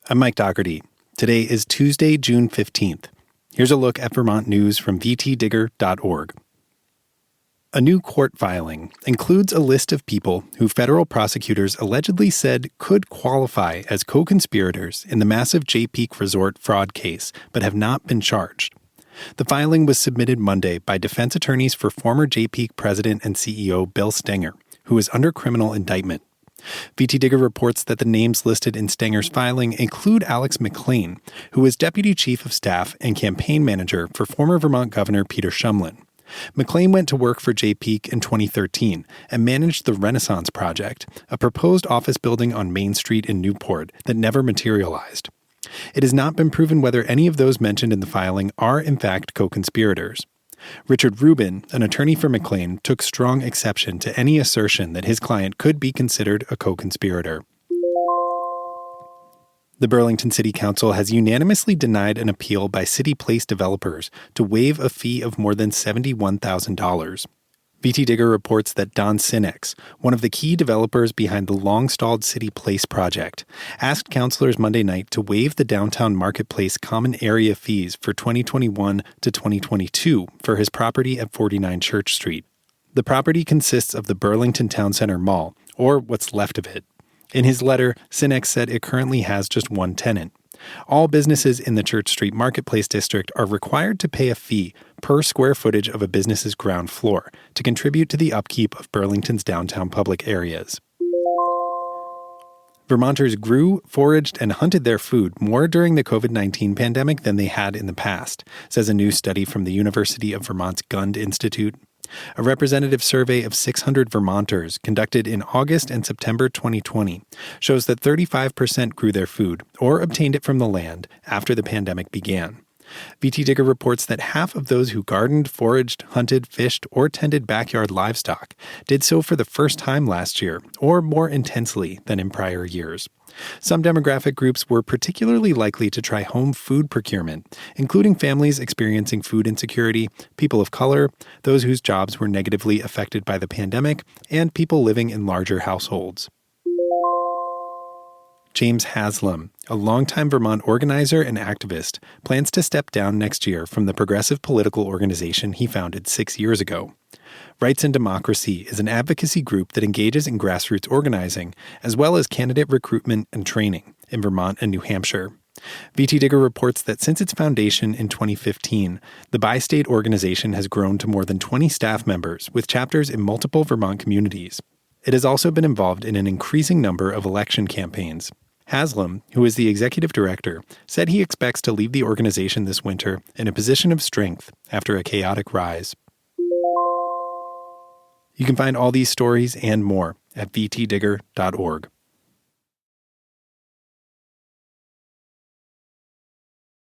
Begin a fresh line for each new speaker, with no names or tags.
I'm Mike Dougherty. Today is Tuesday, June 15th. Here's a look at Vermont news from www.digger.org. A new court filing includes a list of people who federal prosecutors allegedly said could qualify as co-conspirators in the massive Jay Peak Resort fraud case, but have not been charged. The filing was submitted Monday by defense attorneys for former Jay Peak president and CEO Bill Stenger, who is under criminal indictment. VT Digger reports that the names listed in Stenger's filing include Alex McLean, who was deputy chief of staff and campaign manager for former Vermont Governor Peter Shumlin. McLean went to work for Jay Peak in 2013 and managed the Renaissance Project, a proposed office building on Main Street in Newport that never materialized. It has not been proven whether any of those mentioned in the filing are in fact co-conspirators. Richard Rubin, an attorney for McLean, took strong exception to any assertion that his client could be considered a co-conspirator. The Burlington City Council has unanimously denied an appeal by City Place developers to waive a fee of more than $71,000. VT Digger reports that Don Sinex, one of the key developers behind the long-stalled City Place project, asked councilors Monday night to waive the downtown marketplace common area fees for 2021 to 2022 for his property at 49 Church Street. The property consists of the Burlington Town Center Mall, or what's left of it. In his letter, Sinex said it currently has just one tenant. All businesses in the Church Street Marketplace District are required to pay a fee per square footage of a business's ground floor to contribute to the upkeep of Burlington's downtown public areas. Vermonters grew, foraged, and hunted their food more during the COVID-19 pandemic than they had in the past, says a new study from the University of Vermont's Gund Institute. A representative survey of 600 Vermonters conducted in August and September 2020 shows that 35% grew their food or obtained it from the land after the pandemic began. VT Digger reports that half of those who gardened, foraged, hunted, fished, or tended backyard livestock did so for the first time last year, or more intensely than in prior years. Some demographic groups were particularly likely to try home food procurement, including families experiencing food insecurity, people of color, those whose jobs were negatively affected by the pandemic, and people living in larger households. James Haslam, a longtime Vermont organizer and activist, plans to step down next year from the progressive political organization he founded 6 years ago. Rights and Democracy is an advocacy group that engages in grassroots organizing, as well as candidate recruitment and training in Vermont and New Hampshire. VT Digger reports that since its foundation in 2015, the bi-state organization has grown to more than 20 staff members with chapters in multiple Vermont communities. It has also been involved in an increasing number of election campaigns. Haslam, who is the executive director, said he expects to leave the organization this winter in a position of strength after a chaotic rise. You can find all these stories and more at vtdigger.org.